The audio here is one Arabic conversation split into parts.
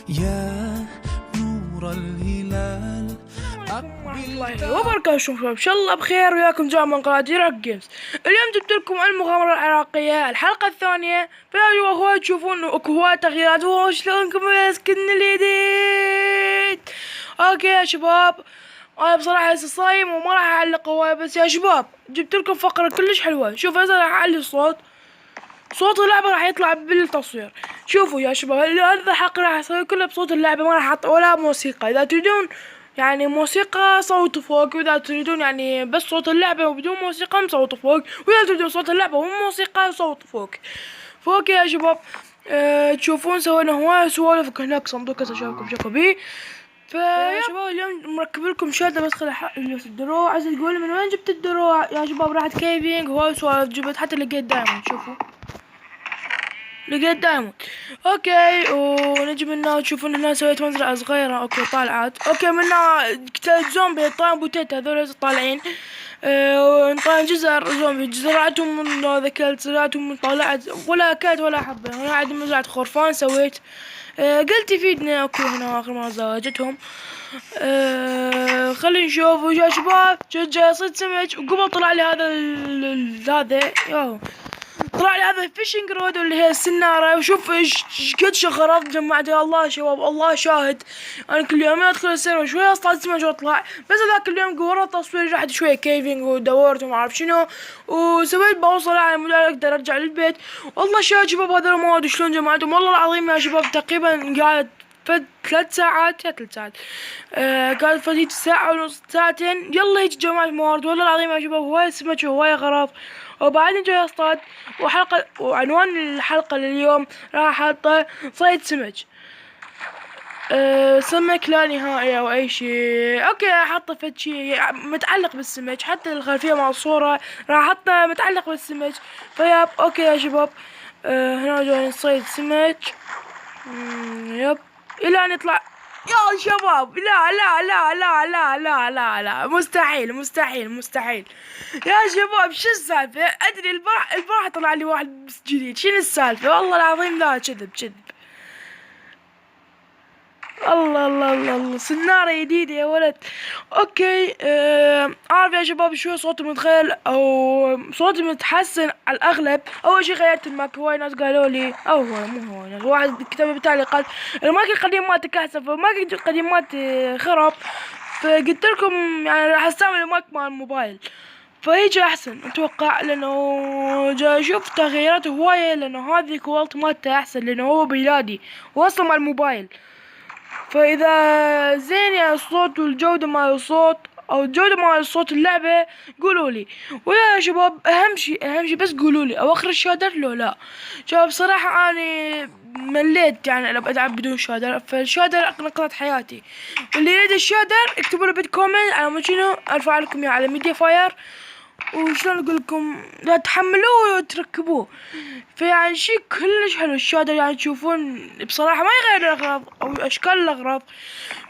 يا نور الهلال ورحمة الله وبركاته. شباب ان شاء الله بخير وياكم جماعة من قناة ديراك جيمز. اليوم جبت لكم المغامرة العراقية الحلقة الثانية. فيا اخوات تشوفون اكو هواي تغييرات وشلونكم سكن الجديد. اوكي يا شباب، انا بصراحة هسه صايم وما راح اعلق هواي، بس يا شباب جبت لكم فقرة كلش حلوة. شوف هسه راح اعلي الصوت، صوت اللعبة راح يطلع بالتصوير. شوفوا يا شباب، هذا الحلقة راح اسوي كله بصوت اللعبة، ما راح احط ولا موسيقى. اذا تريدون يعني موسيقى صوت فوق، واذا تريدون يعني بس صوت اللعبة وبدون موسيقى مصوت فوق، واذا تريدون صوت اللعبة وموسيقى صوت فوق يا شباب. تشوفون سوينا هواي سوالف. هناك صندوق هسه اشوفكم شكو بيه. فيا شباب اليوم مركب لكم شهادة بس الدروع. عايز تقول من وين جبت الدروع يا شباب؟ راحت كيفينج هواي سوالف جبت، حتى لقيت دايموند. شوفوا لقيت دايموند. اوكي، ونجي منا تشوفون هنا سويت مزرعة صغيرة. اوكي طالعات. اوكي منا قتلت زومبي طايم بوتيتا، هذول طالعين. طالعين جزر زومبي، زرعتهم من ذكلت، زرعتهم طلعت ولا اكلت ولا حبة. هنا عندي مزرعة خرفان سويت. قلت يفيدنا. اوكي هنا اخر ما زواجتهم. خلينا نشوف يا شباب. جاي صيد سمك، وقبل طلع لي هذا هذا ياهو، طلع لي هذا الفيشنج رود اللي هي السنارة. وشوف ايش قد شغرات جمعت. يا الله شباب الله شاهد، انا كل يوم ادخل السيرفر شوية اصطاد سمك واطلع. بس هذاك اليوم ورا تصوير رحت شوية كيفنج ودورت وما اعرف شنو، وسويت بوصل على مود اقدر ارجع للبيت. والله شاهد شباب هذا المواد شلون جمعتهم. والله العظيم يا شباب تقريبا قاعد فد 3 ساعات يا 3 ساعات. قاعد فديت ساعة ونص ساعتين. يلا هيك جمعت موارد. والله العظيم يا شباب هواي سمك وهواي غراض. وبعدين جاي اصطاد. وعنوان الحلقة لليوم راح احطه صيد سمك. سمك لا نهائي او اي شيء. اوكي احطه فد شيء متعلق بالسمك، حتى الخلفية مع الصورة راح احطه متعلق بالسمك. فياب اوكي يا شباب. هنا جاي نصيد سمك. يب الى ان يطلع. يا شباب لا لا لا لا لا لا لا لا، مستحيل مستحيل مستحيل يا شباب. شو السالفة؟ ادري البارحة طلع لي واحد جديد. شنو السالفة؟ والله العظيم لا، كذب كذب. الله الله الله الله، سنارة جديدة يا ولد. اوكي عارف يا شباب شوي صوتي متغير او صوتي متحسن على الاغلب. اول شي غيرت المايك. هواي ناس قالوا لي، او هو مو هواي ناس، واحد كتب بتعليقات المايك القديم مالتك احسن. فالمايك القديم مالتي خرب، فقلت لكم يعني راح استعمل المايك مال الموبايل، فهيجي احسن اتوقع. لانه جاي اشوف تغييرات هواية، لانه هذه كواليتي مالته احسن، لانه هو بيلادي واصلا مال الموبايل. فاذا زين يا الصوت والجودة مال الصوت او الجودة مال صوت اللعبة قولوا لي. ويا شباب اهم شي بس قولوا لي اواخر الشادر لو لا. شباب صراحة اني مليت يعني العب بدون شادر، فالشادر نقطة حياتي. واللي يريد الشادر اكتبوا له بالكومنت على شنو ارفع لكم اياه على ميديا فاير. وشلون اقول لكم، لا تحملوه وتركبوه. فيعني شي كلش حلو الشادر. يعني تشوفون بصراحة ما يغير الاغراض او اشكال الاغراض،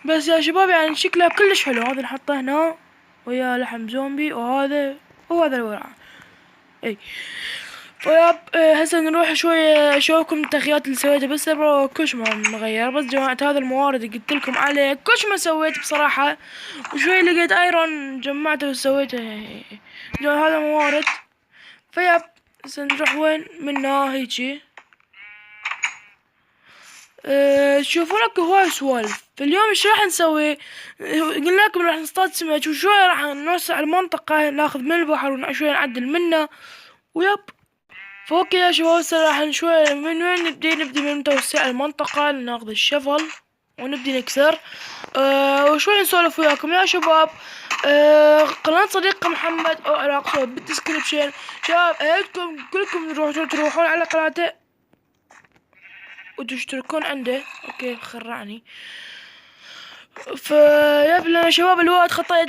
بس يا شباب يعني شكله كلش حلو. هذا نحطه هنا ويا لحم زومبي، وهذا وهذا الورع. اي طيب هسه نروح شوية اشوفكم التغييرات اللي سويتها. بس كلش ما مغير، بس جمعت هذا الموارد اللي قلت لكم عليه. كلش ما سويت بصراحة. وشوية لقيت ايرون جمعته وسويته. هذا موارد. فيب هسه نروح وين منا هيجي. تشوفون اكو هواي سوالف. فاليوم ايش راح نسوي؟ قلنا لكم راح نصطاد سمك، وشوية راح نوسع المنطقة، ناخذ من البحر وشوية نعدل منه. ويب فوق يا شباب هسه راح شوية من وين نبدي من توسيع المنطقة. ناخذ الشفل ونبدي نكسر. وشوي نسولف وياكم يا شباب. قناة صديق محمد او عراق بالدسكريبشن. شباب ايدكم كلكم تروحون على قناته وتشتركون عنده. اوكي خرعني. فيبلا شباب الوقت خطأ،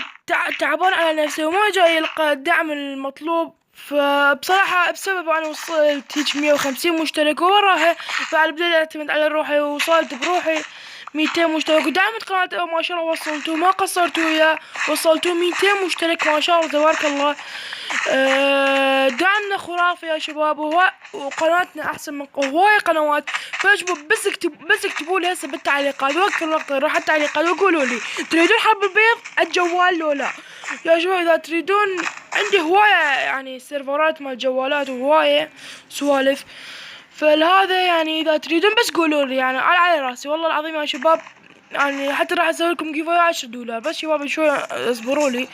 تعبان على نفسي وما جاي يلقى الدعم المطلوب. فبصراحة بسبب انا وصلت هيك 150 مشترك وراها، فعلى بديت اعتمد على روحي، وصلت بروحي 200 مشترك. ودعمت قناته ما شاء الله، وصلتوا ما قصرتوا وياه، وصلتوا 200 مشترك ما شاء الله تبارك الله. دعمنا خرافي يا شباب، وقناتنا احسن من هواي قنوات. فشباب بس اكتبوا لي هسه بالتعليقات، وقت الوقت راح التعليقات وقولوا لي تريدون حرب البيض الجوال لو لا. يا شباب اذا تريدون عندي هواية يعني سيرفرات مال جوالات وهواية سوالف، فلهذا يعني اذا تريدون بس قولوا لي، يعني على راسي والله العظيم يا شباب. يعني حتى راح اسوي لكم جيف 10 دولار بس شباب شوي اصبروا لي.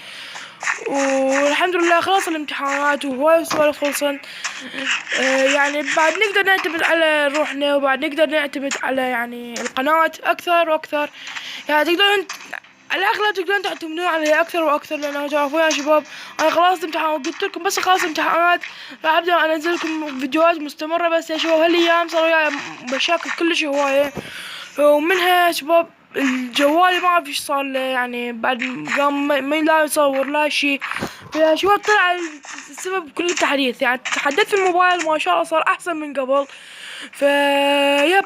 والحمد لله خلاص الامتحانات وهواي سوالف خلصن. يعني بعد نقدر نعتمد على روحنا، وبعد نقدر نعتمد على يعني القناة اكثر واكثر. يعني تقدرون على الاغلب تقدرون تعتمدون عليها اكثر واكثر، لانه تعرفون يا شباب انا خلاص امتحان، قلت لكم بس خلاص امتحانات راح ابدا انزل لكم فيديوهات مستمرة. بس يا شباب هالايام صاروا وياي مشاكل كلش هواية، ومنها يا شباب الجوالي ما اعرف ايش صار له، يعني بعد قام ما لا يصور لا شيء. فيا شباب طلع السبب كل التحديث، يعني تحدثت الموبايل ما شاء الله صار احسن من قبل. يب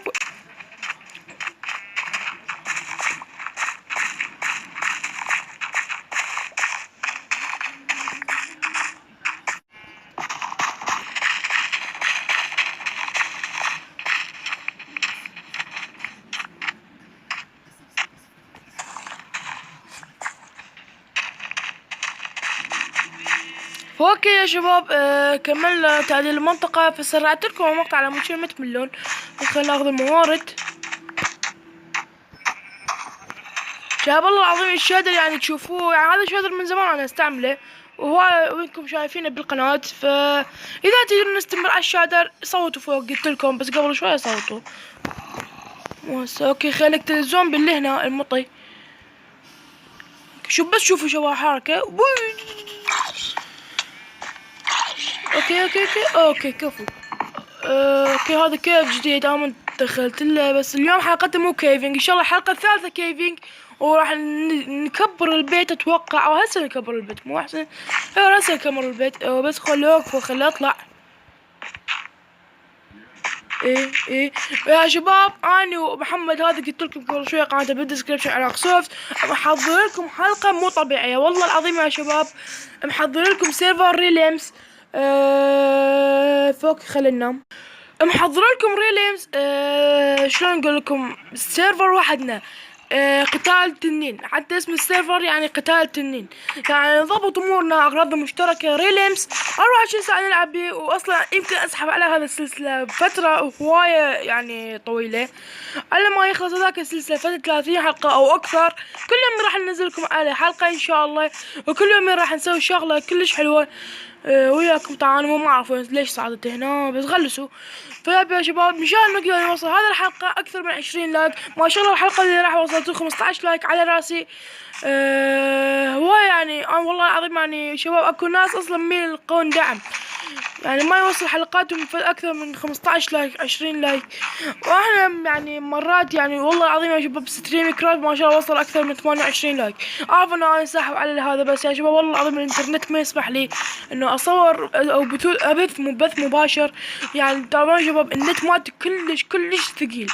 اوكي يا شباب كملنا تعديل المنطقة، فسرعت لكم المقطع على مود ما تملون. خلينا ناخذ الموارد. شباب والله العظيم الشادر يعني تشوفوه، يعني هذا الشادر من زمان انا استعمله وهو وينكم شايفينه بالقناة. فاذا تريدون نستمر على الشادر صوتوا فوق، قلت لكم بس قبل شوية صوتوا. اوكي خليك التلفزيون باللي هنا المطي. شوفوا شباب حركة. اوكي كفو. اوكي هذا كيف جديد انا دخلت له، بس اليوم حلقته مو كيفنج، ان شاء الله الحلقة الثالثة كيفنج، وراح نكبر البيت اتوقع، او هسه نكبر البيت مو احسن؟ هسه نكبر البيت. بس خليه يوقف وخليه يطلع. ايه يا شباب اني ومحمد هذا قلت لكم قبل شويه قناته بالدسكربشن عراق سوفت، محضر لكم حلقه مو طبيعيه والله العظيم يا شباب. محضر لكم سيرفر ريليمز فوق خلينا ننام. محضر لكم ريليمز شلون نقول لكم سيرفر وحدنا قتال تنين، حتى اسم السيرفر يعني قتال تنين، يعني نضبط امورنا اغراضنا مشتركه. ريليمز 24 ساعه نلعب بيه، واصلا يمكن اسحب على هذا السلسله بفتره هوايه يعني طويله، على ما يخلص هذاك السلسله فتره 30 حلقه او اكثر. كل يوم راح ننزل لكم على حلقه ان شاء الله، وكل يوم راح نسوي شغله كلش حلوه وياكم. طبعا ما اعرف ليش صعدت هنا بس غلسوا. يا شباب ان شاء الله نقدر نوصل هذه الحلقة اكثر من 20 لايك ما شاء الله. الحلقة اللي راح وصلت 15 لايك على راسي. هو يعني انا والله العظيم يعني شباب اكو ناس اصلا مين يلقون دعم، يعني ما يوصل حلقاتهم في اكثر من 15 لايك 20 لايك. واحنا يعني مرات يعني والله العظيم يا شباب ستريم كراب ما شاء الله وصل اكثر من 28 لايك. اعرف انه انا ساحب على هذا، بس يا شباب والله العظيم الانترنت ما يسمح لي انه اصور او بث مباشر. يعني طبعا يا شباب النت مالتي كلش ثقيل،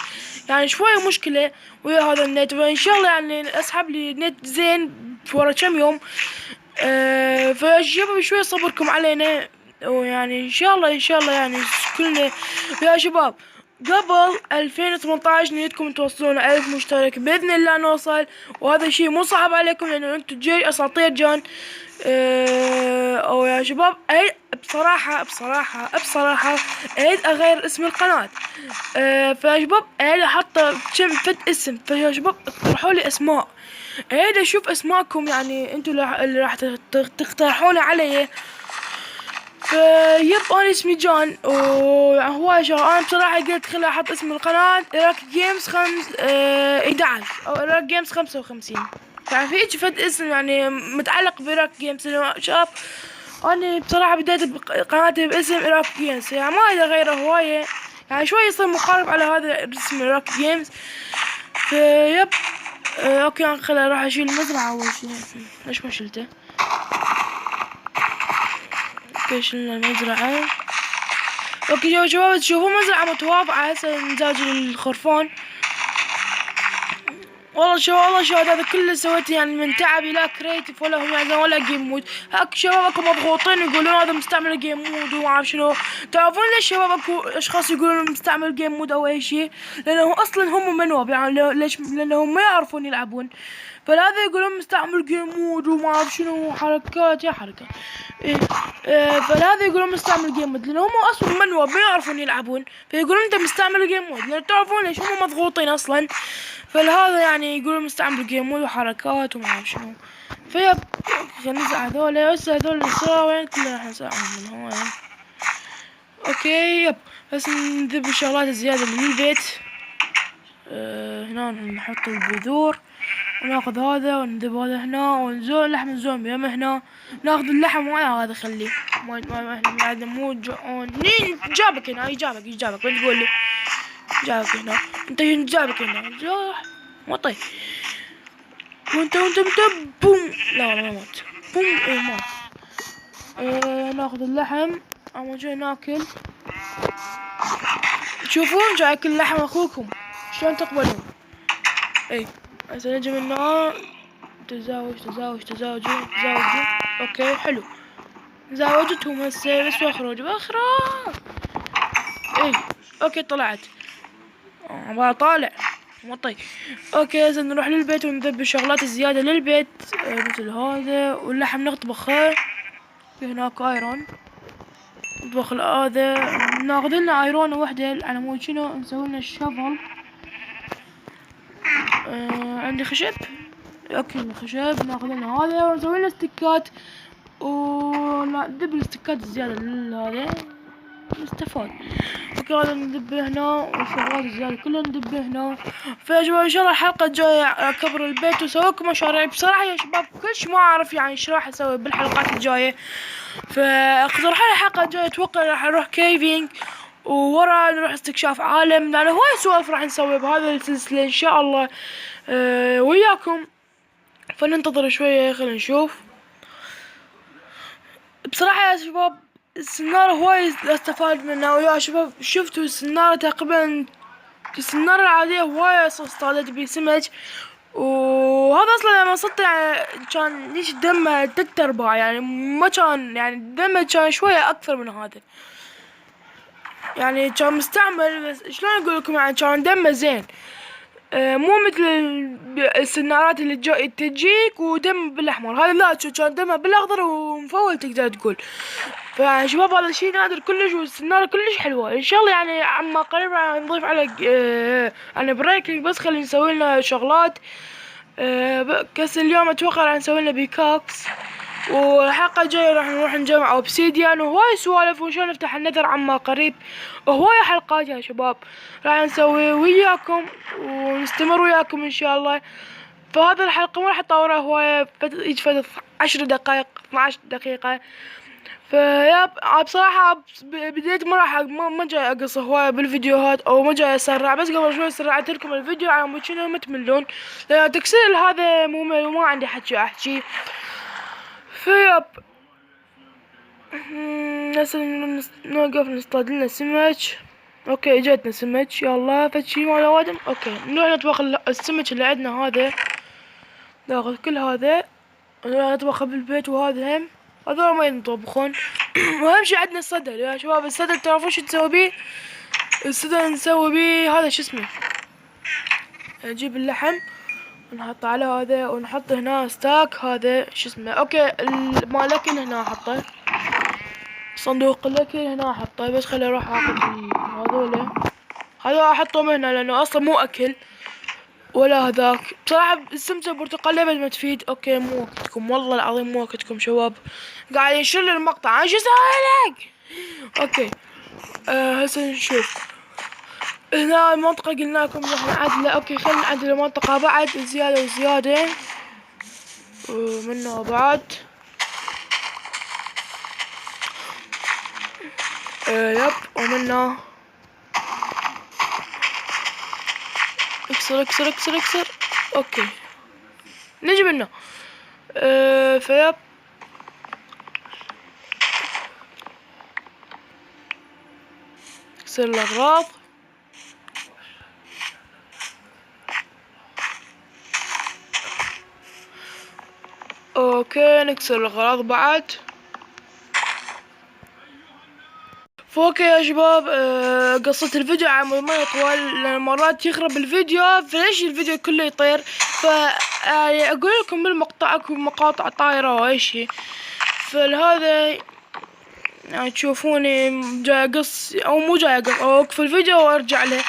يعني شوية مشكلة ويا هذا النت. فان شاء الله يعني اسحب لي نت زين في ورا كم يوم. فيا شباب شوية صبركم علينا، ويعني ان شاء الله يعني كلنا يا شباب قبل 2018 نريدكم توصلون 1000 مشترك باذن الله نوصل، وهذا الشيء مو صعب عليكم لانه انتم جيش اساطير جان. او يا شباب بصراحة اريد اغير اسم القناة. فيا شباب اريد احط كم فد اسم، فيا شباب اقترحوا لي اسماء، اريد اشوف اسماءكم يعني انتم اللي راح تقترحونه علي. يب انا اسمي جان، وهو شغل انا بصراحة قلت خلي احط اسم القناة راك جيمز 11 او راك جيمز 55، يعني في هيك فد اسم يعني متعلق براك جيمز. شباب انا بصراحة بديت قناتي باسم راك جيمز، يعني ما اقدر اغيره هواية، يعني شوي يصير مقارب على هذا الاسم راك جيمز. يب اوكي انا خلي اروح اشيل المزرعة اول شي. ليش ما شلته؟ شلنا المزرعة. اوكي يا شباب تشوفوا مزرعة متواضعة، هسه نزاج الخرفان. والله والله شباب هذا كله سويته يعني من تعبي، لا كريتيف ولا هم يعني ولا جيم مود. هاك شباب اكو مضغوطين يقولون هذا مستعمل جيم مود وما اعرف شنو. تعرفون ليش شباب اكو اشخاص يقولون مستعمل جيم مود او اي شيء؟ لانه اصلا هم منوب يعني ليش؟ لانهم ما يعرفون يلعبون، فلهذا يقولون مستعمل جيم مود وما اعرف شنو حركات يا حركة. إيه. فلهذا يقولون مستعمل جيم مود، لانهم اصلا منوب ما يعرفون يلعبون، فيقولون انت مستعمل جيم مود، لان تعرفون ليش؟ هم مضغوطين اصلا، فلهذا يعني يقولون مستعمل جيم مود وحركات وما اعرف شنو. فيب نزع هذول، بس هذول الصورة وين كلها راح نساعهم من هون. اوكي يب، بس نذب الشغلات الزيادة من البيت. هنا نحط البذور وناخذ هذا ونذب هذا هنا، ونزول لحم الزومبي هم هنا. ناخذ اللحم ولا هذا خليه، ما احنا قاعد نموت جوعانين. جابك هنا، يجابك وين تقول لي؟ جابك هنا انت، جابك هنا جاح مطي. وانت بوم. لا ما مات بوم. ايه مات. ناخذ اللحم اول شي ناكل. تشوفون جاي اكل لحم اخوكم شلون تقبلون؟ اي هسه نجي من هنا. تزاوجوا. اوكي حلو، زاوجتهم هسه بس واخرج. اي اوكي طلعت. ابغى طالع مطي. اوكي هسه نروح للبيت ونذبي الشغلات الزيادة للبيت. مثل هذا، واللحم نطبخه. في هناك ايرون نطبخ هذا. ناخذ لنا ايرون وحدة على مود شنو نسوي لنا الشفل. عندي خشب. اوكي الخشب ناخذ لنا هذا ونسوي لنا ستيكات، ندب الستيكات الزيادة لهذا نستفاد. اوكي هذا ندبه هنا، والشغلات الزيادة كلها ندبه هنا. فيا شباب ان شاء الله الحلقة الجاية اكبر البيت واسوي لكم مشاريع. بصراحة يا شباب كلش ما اعرف يعني ايش راح اسوي بالحلقات الجاية، فاقترحوا لي الحلقة الجاية. اتوقع راح نروح كيفينج، وورا نروح استكشاف عالم، لأن هواي سوالف راح نسوي بهذا السلسلة ان شاء الله وياكم. فننتظر شوية خلينا نشوف. بصراحة يا شباب السنارة هواي استفاد منها ويا شباب. شفتوا السنارة تقريبا السنارة العادية هواي اصطادت بي سمك، وهذا اصلا لما صدت يعني كان ليش دمه 3/4 يعني ما كان يعني دمه كان شوية اكثر من هذا، يعني كان مستعمل. بس شلون اقول لكم يعني كان دمه زين. مو مثل السنارات اللي تجيك ودم بالاحمر، هذا لا كان دمها بالاخضر ومفول تقدر تقول. فشباب هذا الشيء نادر كلش، والسنارة كلش حلوة. ان شاء الله يعني عما قريب راح نضيف على يعني بريكنج. بس خلينا نسوي لنا شغلات. كاس اليوم اتوقع راح نسوي لنا بيكاكس، والحلقة الجاية راح نروح نجمع اوبسيديان وهواي سوالف، وان شاء الله نفتح النذر عما قريب. وهواي حلقات يا شباب راح نسوي وياكم ونستمر وياكم ان شاء الله. فهذا الحلقة ما راح اطورها هواية، يجي 10 دقائق 12 دقيقة. فيا بصراحة بديت ما راح ما جاي اقص هواية بالفيديوهات او ما جاي اسرع، بس قبل شوي سرعت لكم الفيديو على مود شنو ما تملون، لان تكسير هذا ممل وما عندي احكي. فيب هسه نوقف نصطاد لنا سمك. اوكي اجتنا سمك، يلا فشي مال اوادم. اوكي نروح نطبخ السمك اللي عندنا هذا، ناخذ كل هذا نطبخه بالبيت، وهذا هم هذول ما ينطبخون. واهم شي عندنا الصدر يا شباب. الصدر تعرفون شو نسوي بيه؟ الصدر نسوي بيه هذا شو اسمه، نجيب اللحم ونحطه على هذا، ونحط هنا ستاك هذا شو اسمه. اوكي مال الاكل هنا احطه، صندوق الاكل هنا احطه. بس خلي اروح اخذ هذول احطهم هنا لانه اصلا مو اكل ولا هذاك. بصراحة السمسة البرتقالية بدل ما تفيد. اوكي مو وقتكم والله العظيم مو وقتكم شباب، قاعد ينشر لي المقطع انا شو اسوي لك. اوكي هسه نشوف هنا المنطقة قلنا لكم راح نعدله. اوكي خلينا نعدل المنطقة بعد زيادة وزيادة ومنه بعد. يب ومنه اكسر. اوكي نجي منه. فيب اكسر الاغراض. اوكي نكسر الاغراض بعد. فوق يا شباب. قصة الفيديو على مود ما يطول لأن مرات يخرب الفيديو فليش الفيديو كله يطير. ف اقول لكم بالمقطع اكو مقاطع طايرة واي شي. فلهذا يعني تشوفوني جاي اقص او مو جاي اقص او اوقف الفيديو وارجع له.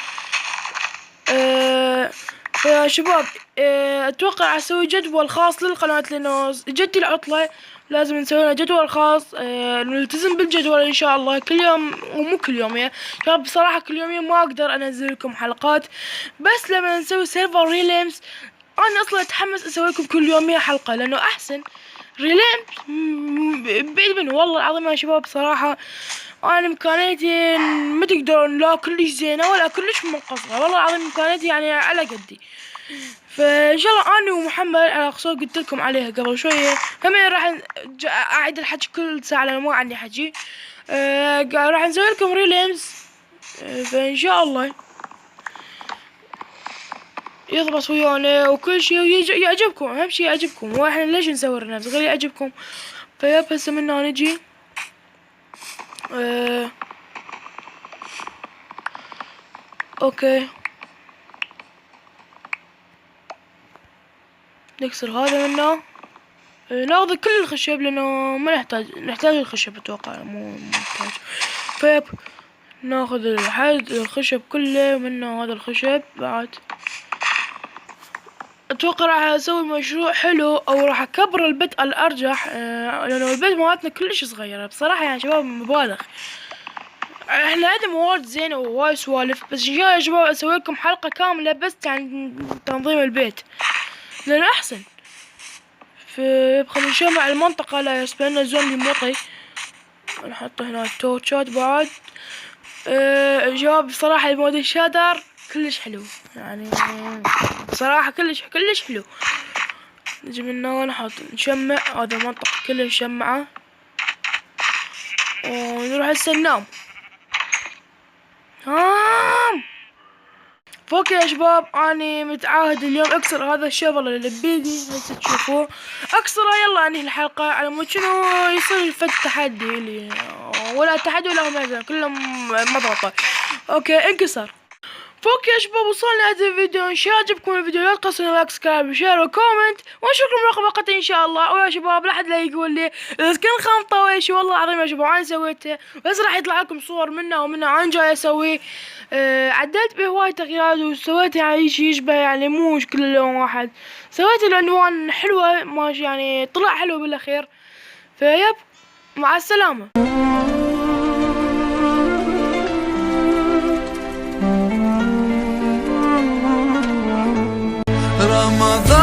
فيا شباب اتوقع اسوي جدول خاص للقناة لانه جت العطلة لازم نسوي لنا جدول خاص. نلتزم بالجدول ان شاء الله كل يوم ومو كل يوم يا شباب. بصراحة كل يوم ما اقدر انزل لكم حلقات بس لما نسوي سيرفر ريليمز انا اصلا اتحمس اسوي لكم كل يوم حلقة لانه احسن. ريليمز بعيد منه والله العظيم يا شباب. بصراحة انا امكانياتي ما تقدرون لا كلش زينة ولا كلش منقصة والله العظيم. امكانياتي يعني على قدي. فان شاء الله انا ومحمد على خصوص قلت لكم عليها قبل شويه هم راح اعيد الحكي كل ساعه لان ما عندي حكي. راح نسوي لكم ريليمز. فان شاء الله يضبط ويانا وكل شيء يعجبكم. اهم شيء يعجبكم واحنا ليش نسوي ريليمز غير يعجبكم. فيب هسه منا نجي. اوكي نكسر هذا منه. ناخذ كل الخشب لانه ما نحتاج الخشب اتوقع مو نحتاج. فيب ناخذ الخشب كله منه. هذا الخشب بعد اتوقع راح اسوي مشروع حلو او راح اكبر البيت الارجح. لانه البيت مالتنا كلش صغيره بصراحه يعني شباب مبالغ. احنا عندنا موارد زينه ووايد سوالف بس ان شاء الله يا شباب اسوي لكم حلقه كامله بس عن تنظيم البيت لانه احسن. خلينا نشمع المنطقة لا يسبقنا الزومبي موطي. نحط هنا التورشات بعد. جواب بصراحة المود الشادر كلش حلو يعني بصراحة كلش حلو. نجي من هنا نحط نشمع هذا المنطقة كلها نشمعه ونروح هسه ننام. فوق يا شباب اني متعاهد اليوم اكسر هذا الشغل اللي بيدي هسه تشوفوه اكسره. يلا انهي الحلقة على مود شنو يصير فد تحدي لي ولا تحدي ولا مزح كلهم مضغطة. اوكي انكسر. فوق يا شباب وصلنا هذا الفيديو. ان شاء الله عجبكم الفيديو لا تنسون لايك سبسكرايب وشير وكومنت ونشوفكم مراقبة ان شاء الله. ويا شباب لا حد لا يقول لي اذا كان خامطة ويش والله العظيم يا شباب انا سويته بس راح يطلع لكم صور منه انا جاي اسويه. عدلت به هواي تغييرات وسويت يعني شي يشبه يعني مو كل لون واحد. سويت العنوان حلوة ماشي يعني طلع حلو بالاخير. فيب مع السلامة. رمضان